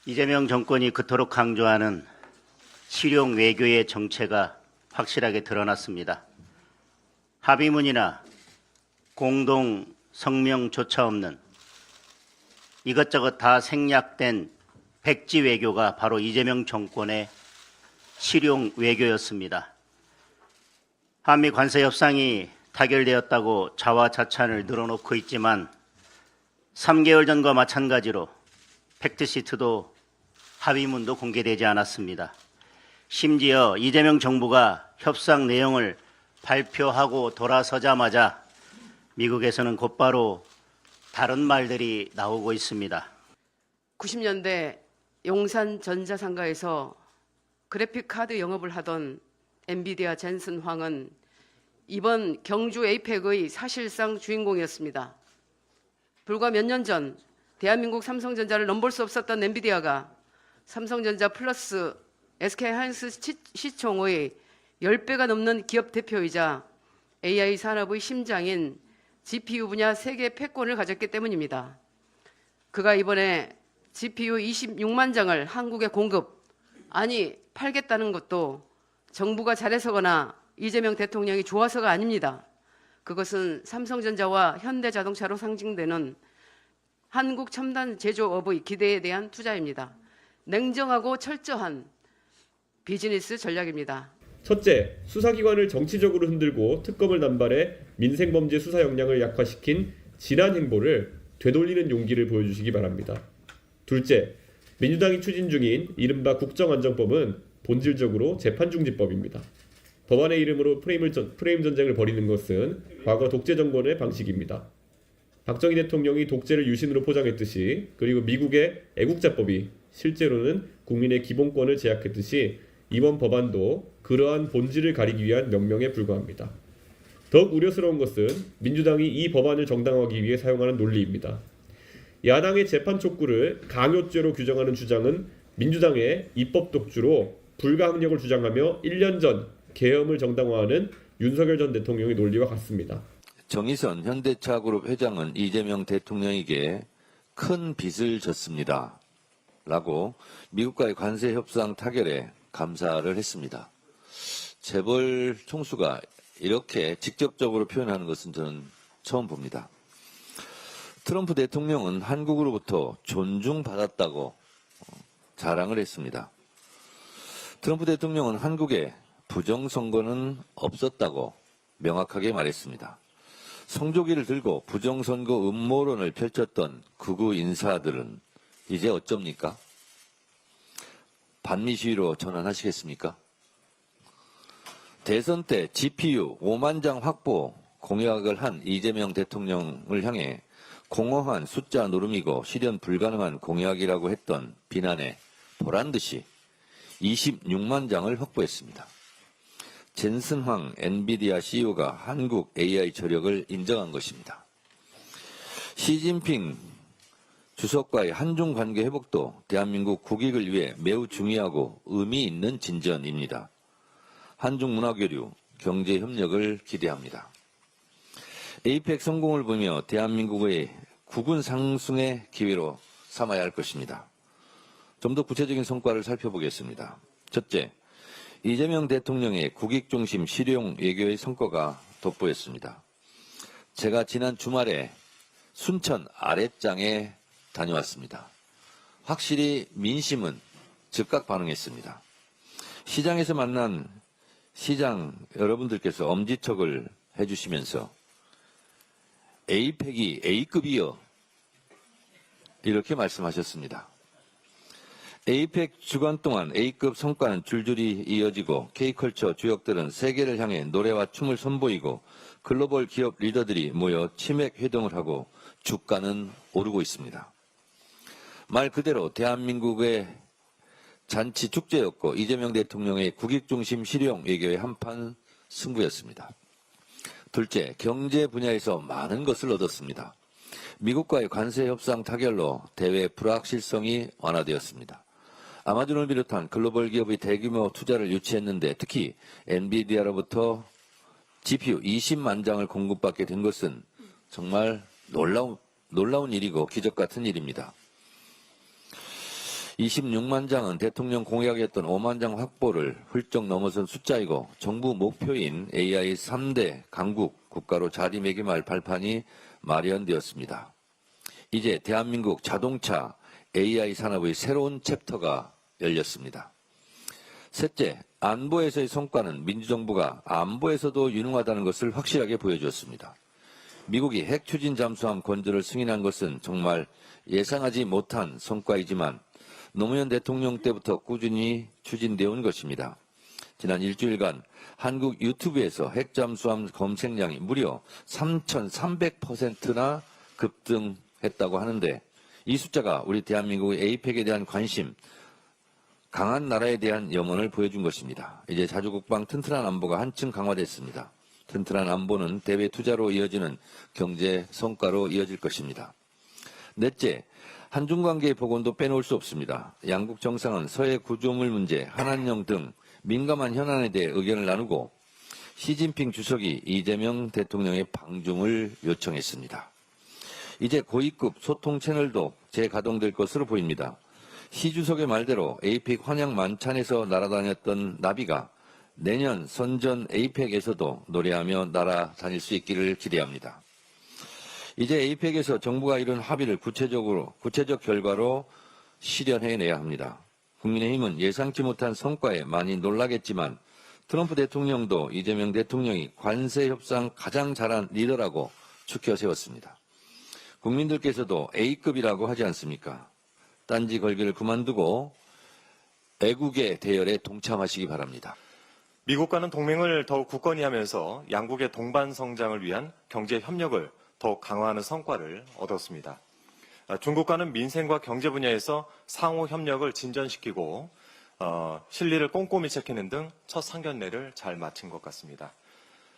이재명 정권이 그토록 강조하는 실용 외교의 정체가 확실하게 드러났습니다. 합의문이나 공동 성명조차 없는 이것저것 다 생략된 백지 외교가 바로 이재명 정권의 실용 외교였습니다. 한미 관세 협상이 타결되었다고 자화자찬을 늘어놓고 있지만 3개월 전과 마찬가지로 팩트시트도 합의문도 공개되지 않았습니다. 심지어 이재명 정부가 협상 내용을 발표하고 돌아서자마자 미국에서는 곧바로 다른 말들이 나오고 있습니다. 90년대 용산 전자상가에서 그래픽 카드 영업을 하던 엔비디아 젠슨 황은 이번 경주 에이펙의 사실상 주인공이었습니다. 불과 몇 년 전 대한민국 삼성전자를 넘볼 수 없었던 엔비디아가 삼성전자 플러스 SK하이닉스 시총의 10배가 넘는 기업 대표이자 AI 산업의 심장인 GPU 분야 세계 패권을 가졌기 때문입니다. 그가 이번에 GPU 26만 장을 한국에 팔겠다는 것도 정부가 잘해서거나 이재명 대통령이 좋아서가 아닙니다. 그것은 삼성전자와 현대자동차로 상징되는 한국 첨단 제조업의 기대에 대한 투자입니다. 냉정하고 철저한 비즈니스 전략입니다. 첫째, 수사기관을 정치적으로 흔들고 특검을 남발해 민생범죄 수사 역량을 약화시킨 지난 행보를 되돌리는 용기를 보여주시기 바랍니다. 둘째, 민주당이 추진 중인 이른바 국정안정법은 본질적으로 재판중지법입니다. 법안의 이름으로 프레임 전쟁을 벌이는 것은 과거 독재 정권의 방식입니다. 박정희 대통령이 독재를 유신으로 포장했듯이, 그리고 미국의 애국자법이 실제로는 국민의 기본권을 제약했듯이 이번 법안도 그러한 본질을 가리기 위한 명령에 불과합니다. 더욱 우려스러운 것은 민주당이 이 법안을 정당화하기 위해 사용하는 논리입니다. 야당의 재판 촉구를 강요죄로 규정하는 주장은 민주당의 입법 독주로 불가항력을 주장하며 1년 전 계엄을 정당화하는 윤석열 전 대통령의 논리와 같습니다. 정의선 현대차그룹 회장은 이재명 대통령에게 큰 빚을 졌습니다. 라고 미국과의 관세 협상 타결에 감사를 했습니다. 재벌 총수가 이렇게 직접적으로 표현하는 것은 저는 처음 봅니다. 트럼프 대통령은 한국으로부터 존중받았다고 자랑을 했습니다. 트럼프 대통령은 한국에 부정선거는 없었다고 명확하게 말했습니다. 성조기를 들고 부정선거 음모론을 펼쳤던 극우 인사들은 이제 어쩝니까? 반미 시위로 전환하시겠습니까? 대선 때 GPU 5만 장 확보 공약을 한 이재명 대통령을 향해 공허한 숫자 노름이고 실현 불가능한 공약이라고 했던 비난에 보란듯이 26만 장을 확보했습니다. 젠슨 황 엔비디아 CEO가 한국 AI 저력을 인정한 것입니다. 시진핑 주석과의 한중 관계 회복도 대한민국 국익을 위해 매우 중요하고 의미 있는 진전입니다. 한중 문화교류, 경제 협력을 기대합니다. 에이펙 성공을 보며 대한민국의 국운 상승의 기회로 삼아야 할 것입니다. 좀 더 구체적인 성과를 살펴보겠습니다. 첫째, 이재명 대통령의 국익중심 실용 외교의 성과가 돋보였습니다. 제가 지난 주말에 순천 아랫장에 다녀왔습니다. 확실히 민심은 즉각 반응했습니다. 시장에서 만난 시장 여러분들께서 엄지척을 해주시면서 에이펙이 A급이요, 이렇게 말씀하셨습니다. 에이펙 주간 동안 A급 성과는 줄줄이 이어지고 K컬처 주역들은 세계를 향해 노래와 춤을 선보이고 글로벌 기업 리더들이 모여 치맥 회동을 하고 주가는 오르고 있습니다. 말 그대로 대한민국의 잔치 축제였고 이재명 대통령의 국익중심 실용 외교의 한판 승부였습니다. 둘째, 경제 분야에서 많은 것을 얻었습니다. 미국과의 관세 협상 타결로 대외 불확실성이 완화되었습니다. 아마존을 비롯한 글로벌 기업의 대규모 투자를 유치했는데 특히 엔비디아로부터 GPU 20만 장을 공급받게 된 것은 정말 놀라운 일이고 기적 같은 일입니다. 26만 장은 대통령 공약이었던 5만 장 확보를 훌쩍 넘어선 숫자이고 정부 목표인 AI 3대 강국 국가로 자리매김할 발판이 마련되었습니다. 이제 대한민국 자동차 AI 산업의 새로운 챕터가 열렸습니다. 셋째, 안보에서의 성과는 민주정부가 안보에서도 유능하다는 것을 확실하게 보여주었습니다. 미국이 핵 추진 잠수함 건조를 승인한 것은 정말 예상하지 못한 성과이지만 노무현 대통령 때부터 꾸준히 추진되어 온 것입니다. 지난 일주일간 한국 유튜브에서 핵 잠수함 검색량이 무려 3,300%나 급등했다고 하는데 이 숫자가 우리 대한민국의 에이펙에 대한 관심, 강한 나라에 대한 염원을 보여준 것입니다. 이제 자주국방 튼튼한 안보가 한층 강화됐습니다. 튼튼한 안보는 대외 투자로 이어지는 경제 성과로 이어질 것입니다. 넷째, 한중 관계의 복원도 빼놓을 수 없습니다. 양국 정상은 서해 구조물 문제, 한한령 등 민감한 현안에 대해 의견을 나누고 시진핑 주석이 이재명 대통령의 방중을 요청했습니다. 이제 고위급 소통 채널도 재가동될 것으로 보입니다. 시 주석의 말대로 에이펙 환영 만찬에서 날아다녔던 나비가 내년 선전 에이펙에서도 노래하며 날아다닐 수 있기를 기대합니다. 이제 에이펙에서 정부가 이룬 합의를 구체적 결과로 실현해내야 합니다. 국민의힘은 예상치 못한 성과에 많이 놀라겠지만 트럼프 대통령도 이재명 대통령이 관세 협상 가장 잘한 리더라고 추켜 세웠습니다. 국민들께서도 A급이라고 하지 않습니까? 딴지 걸기를 그만두고 애국의 대열에 동참하시기 바랍니다. 미국과는 동맹을 더욱 굳건히 하면서 양국의 동반 성장을 위한 경제 협력을 더욱 강화하는 성과를 얻었습니다. 중국과는 민생과 경제 분야에서 상호 협력을 진전시키고 실리를 꼼꼼히 체크하는 등 첫 상견례를 잘 마친 것 같습니다.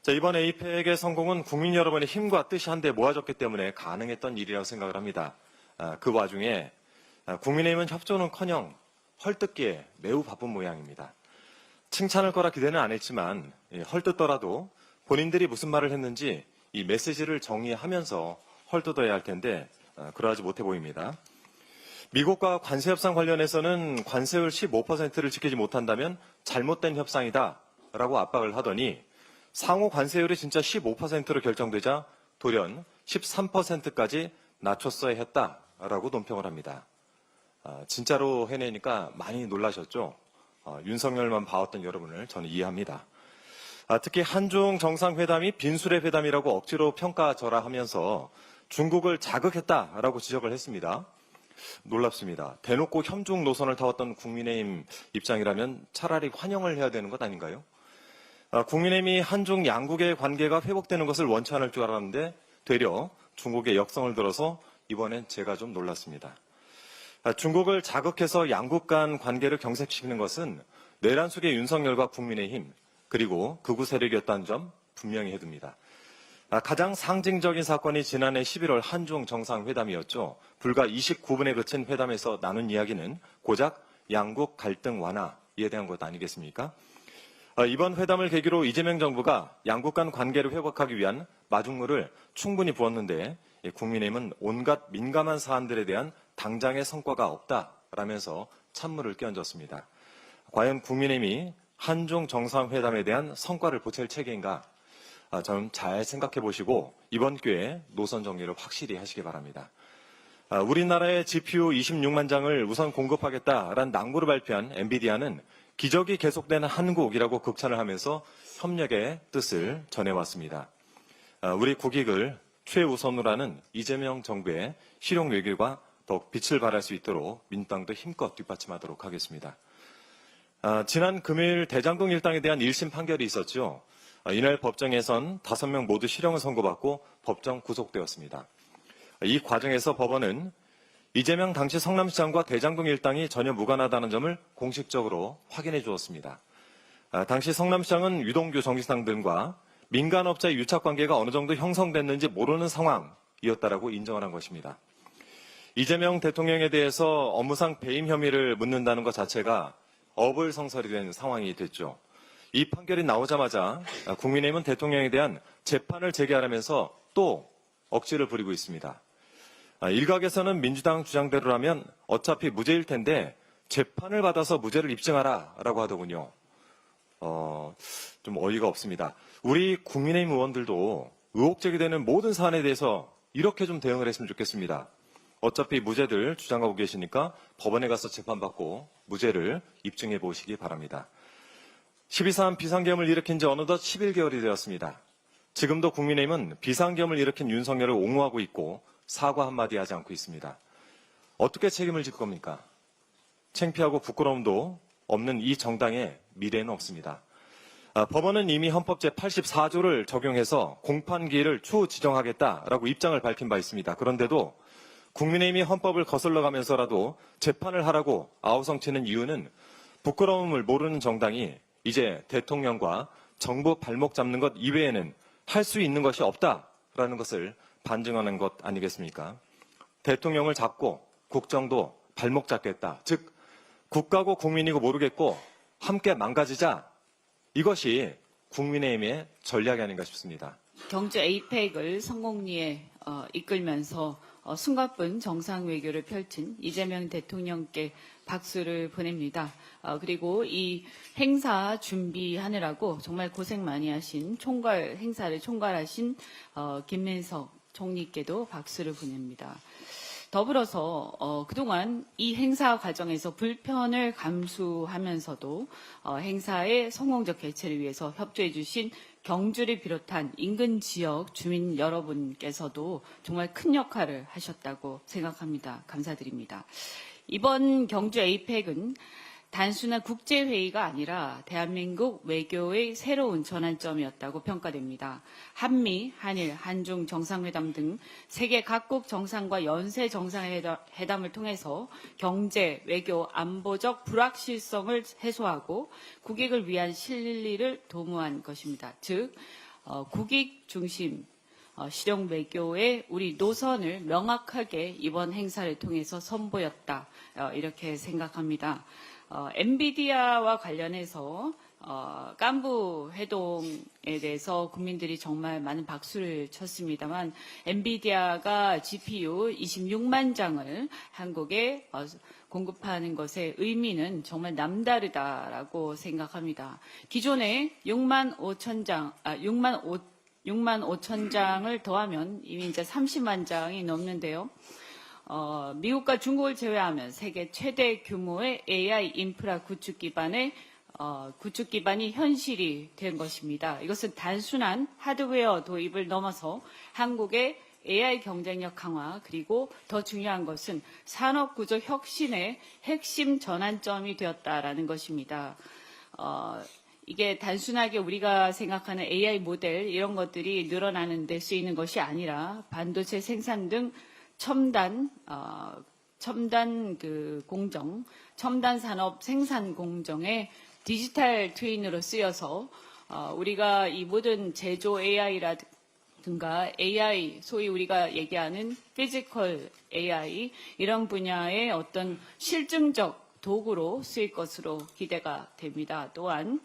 자, 이번 에이펙의 성공은 국민 여러분의 힘과 뜻이 한데 모아졌기 때문에 가능했던 일이라고 생각을 합니다. 그 와중에 국민의힘은 협조는커녕 헐뜯기에 매우 바쁜 모양입니다. 칭찬할 거라 기대는 안 했지만 헐뜯더라도 본인들이 무슨 말을 했는지 이 메시지를 정리하면서 헐뜯어야 할 텐데 그러하지 못해 보입니다. 미국과 관세 협상 관련해서는 관세율 15%를 지키지 못한다면 잘못된 협상이다라고 압박을 하더니 상호 관세율이 진짜 15%로 결정되자 돌연 13%까지 낮췄어야 했다라고 논평을 합니다. 진짜로 해내니까 많이 놀라셨죠? 윤석열만 봐왔던 여러분을 저는 이해합니다. 특히 한중 정상회담이 빈수레 회담이라고 억지로 평가절하하면서 중국을 자극했다라고 지적을 했습니다. 놀랍습니다. 대놓고 협중 노선을 타왔던 국민의힘 입장이라면 차라리 환영을 해야 되는 것 아닌가요? 국민의힘이 한중 양국의 관계가 회복되는 것을 원치 않을 줄 알았는데 되려 중국의 역성을 들어서 이번엔 제가 좀 놀랐습니다. 중국을 자극해서 양국 간 관계를 경색시키는 것은 내란 속의 윤석열과 국민의힘 그리고 극우 세력이었다는 점 분명히 해둡니다. 가장 상징적인 사건이 지난해 11월 한중 정상회담이었죠. 불과 29분에 그친 회담에서 나눈 이야기는 고작 양국 갈등 완화에 대한 것 아니겠습니까? 이번 회담을 계기로 이재명 정부가 양국 간 관계를 회복하기 위한 마중물을 충분히 부었는데 국민의힘은 온갖 민감한 사안들에 대한 당장의 성과가 없다라면서 찬물을 끼얹었습니다. 과연 국민의힘이 한중 정상회담에 대한 성과를 보탤 체계인가? 좀 잘 생각해 보시고 이번 기회에 노선 정리를 확실히 하시기 바랍니다. 우리나라의 GPU 26만 장을 우선 공급하겠다라는 낭보를 발표한 엔비디아는 기적이 계속되는 한국이라고 극찬을 하면서 협력의 뜻을 전해왔습니다. 우리 국익을 최우선으로 하는 이재명 정부의 실용 외교가 더욱 빛을 발할 수 있도록 민주당도 힘껏 뒷받침하도록 하겠습니다. 지난 금요일 대장동 일당에 대한 1심 판결이 있었죠. 이날 법정에선 5명 모두 실형을 선고받고 법정 구속되었습니다. 이 과정에서 법원은 이재명 당시 성남시장과 대장동 일당이 전혀 무관하다는 점을 공식적으로 확인해 주었습니다. 당시 성남시장은 유동규 정지상 등과 민간업자의 유착관계가 어느 정도 형성됐는지 모르는 상황이었다라고 인정을 한 것입니다. 이재명 대통령에 대해서 업무상 배임 혐의를 묻는다는 것 자체가 어불성설이 된 상황이 됐죠. 이 판결이 나오자마자 국민의힘은 대통령에 대한 재판을 재개하라면서 또 억지를 부리고 있습니다. 일각에서는 민주당 주장대로라면 어차피 무죄일 텐데 재판을 받아서 무죄를 입증하라라고 하더군요. 좀 어이가 없습니다. 우리 국민의힘 의원들도 의혹 제기되는 모든 사안에 대해서 이렇게 좀 대응을 했으면 좋겠습니다. 어차피 무죄들 주장하고 계시니까 법원에 가서 재판받고 무죄를 입증해 보시기 바랍니다. 12.3 비상계엄을 일으킨 지 어느덧 11개월이 되었습니다. 지금도 국민의힘은 비상계엄을 일으킨 윤석열을 옹호하고 있고 사과 한마디 하지 않고 있습니다. 어떻게 책임을 질 겁니까? 창피하고 부끄러움도 없는 이 정당의 미래는 없습니다. 법원은 이미 헌법 제84조를 적용해서 공판기일을 추후 지정하겠다라고 입장을 밝힌 바 있습니다. 그런데도 국민의힘이 헌법을 거슬러 가면서라도 재판을 하라고 아우성치는 이유는 부끄러움을 모르는 정당이 이제 대통령과 정부 발목 잡는 것 이외에는 할 수 있는 것이 없다라는 것을 반증하는 것 아니겠습니까? 대통령을 잡고 국정도 발목 잡겠다. 즉 국가고 국민이고 모르겠고 함께 망가지자. 이것이 국민의힘의 전략이 아닌가 싶습니다. 경주 에이펙을 성공리에 이끌면서 숨가쁜 정상 외교를 펼친 이재명 대통령께 박수를 보냅니다. 그리고 이 행사 준비하느라고 정말 고생 많이 하신 행사를 총괄하신 김민석 총리께도 박수를 보냅니다. 더불어서 그동안 이 행사 과정에서 불편을 감수하면서도 행사의 성공적 개최를 위해서 협조해 주신 경주를 비롯한 인근 지역 주민 여러분께서도 정말 큰 역할을 하셨다고 생각합니다. 감사드립니다. 이번 경주 에이펙은 단순한 국제회의가 아니라 대한민국 외교의 새로운 전환점이었다고 평가됩니다. 한미, 한일, 한중 정상회담 등 세계 각국 정상과 연쇄 정상회담을 통해서 경제, 외교, 안보적 불확실성을 해소하고 국익을 위한 실리를 도모한 것입니다. 즉, 국익 중심 실용 외교의 우리 노선을 명확하게 이번 행사를 통해서 선보였다. 이렇게 생각합니다. 엔비디아와 관련해서 깐부 회동에 대해서 국민들이 정말 많은 박수를 쳤습니다만 엔비디아가 GPU 26만 장을 한국에 공급하는 것의 의미는 정말 남다르다라고 생각합니다. 기존에 6만 5천 장을 더하면 이미 이제 30만 장이 넘는데요. 미국과 중국을 제외하면 세계 최대 규모의 AI 인프라 구축 기반이 현실이 된 것입니다. 이것은 단순한 하드웨어 도입을 넘어서 한국의 AI 경쟁력 강화 그리고 더 중요한 것은 산업 구조 혁신의 핵심 전환점이 되었다라는 것입니다. 이게 단순하게 우리가 생각하는 AI 모델 이런 것들이 늘어나는 데 쓰이는 것이 아니라 반도체 생산 등 첨단 공정, 첨단 산업 생산 공정의 디지털 트윈으로 쓰여서 우리가 이 모든 제조 AI라든가 AI, 소위 우리가 얘기하는 피지컬 AI 이런 분야의 어떤 실증적 도구로 쓰일 것으로 기대가 됩니다. 또한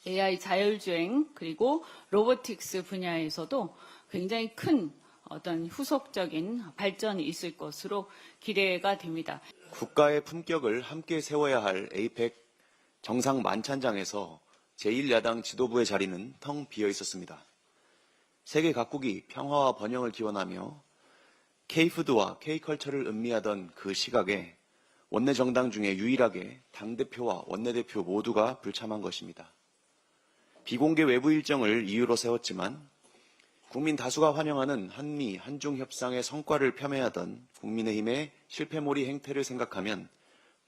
AI 자율주행 그리고 로보틱스 분야에서도 굉장히 큰 어떤 후속적인 발전이 있을 것으로 기대가 됩니다. 국가의 품격을 함께 세워야 할 에이펙 정상 만찬장에서 제1야당 지도부의 자리는 텅 비어 있었습니다. 세계 각국이 평화와 번영을 기원하며 K푸드와 K컬처를 음미하던 그 시각에 원내 정당 중에 유일하게 당대표와 원내대표 모두가 불참한 것입니다. 비공개 외부 일정을 이유로 세웠지만 국민 다수가 환영하는 한미, 한중 협상의 성과를 폄훼하던 국민의힘의 실패몰이 행태를 생각하면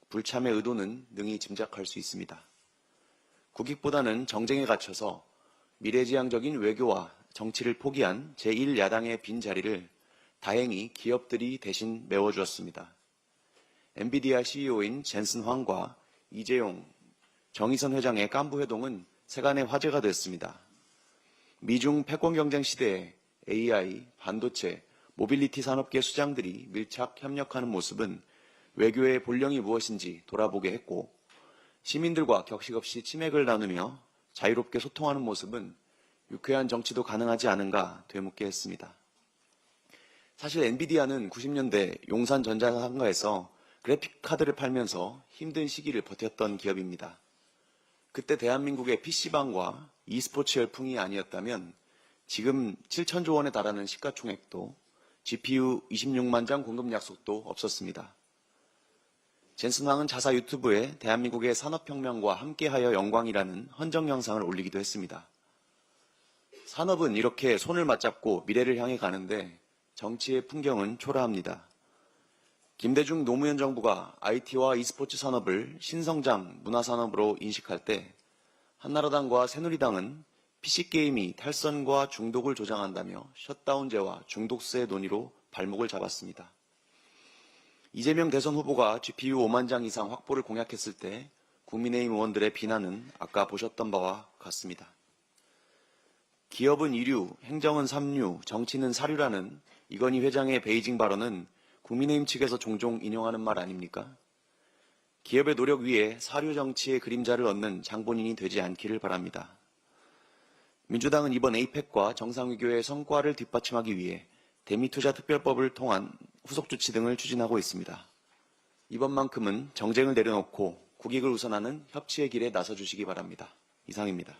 불참의 의도는 능히 짐작할 수 있습니다. 국익보다는 정쟁에 갇혀서 미래지향적인 외교와 정치를 포기한 제1야당의 빈자리를 다행히 기업들이 대신 메워주었습니다. 엔비디아 CEO인 젠슨 황과 이재용, 정의선 회장의 깐부 회동은 세간의 화제가 됐습니다. 미중 패권 경쟁 시대에 AI, 반도체, 모빌리티 산업계 수장들이 밀착 협력하는 모습은 외교의 본령이 무엇인지 돌아보게 했고 시민들과 격식 없이 치맥을 나누며 자유롭게 소통하는 모습은 유쾌한 정치도 가능하지 않은가 되묻게 했습니다. 사실 엔비디아는 90년대 용산 전자상가에서 그래픽 카드를 팔면서 힘든 시기를 버텼던 기업입니다. 그때 대한민국의 PC방과 e스포츠 열풍이 아니었다면 지금 7천조 원에 달하는 시가총액도 GPU 26만 장 공급 약속도 없었습니다. 젠슨 황은 자사 유튜브에 대한민국의 산업혁명과 함께하여 영광이라는 헌정 영상을 올리기도 했습니다. 산업은 이렇게 손을 맞잡고 미래를 향해 가는데 정치의 풍경은 초라합니다. 김대중 노무현 정부가 IT와 e스포츠 산업을 신성장 문화산업으로 인식할 때 한나라당과 새누리당은 PC게임이 탈선과 중독을 조장한다며 셧다운제와 중독세 논의로 발목을 잡았습니다. 이재명 대선 후보가 GPU 5만 장 이상 확보를 공약했을 때 국민의힘 의원들의 비난은 아까 보셨던 바와 같습니다. 기업은 이류, 행정은 삼류, 정치는 사류라는 이건희 회장의 베이징 발언은 국민의힘 측에서 종종 인용하는 말 아닙니까? 기업의 노력 위에 사류 정치의 그림자를 얻는 장본인이 되지 않기를 바랍니다. 민주당은 이번 에이펙과 정상외교의 성과를 뒷받침하기 위해 대미투자특별법을 통한 후속 조치 등을 추진하고 있습니다. 이번만큼은 정쟁을 내려놓고 국익을 우선하는 협치의 길에 나서주시기 바랍니다. 이상입니다.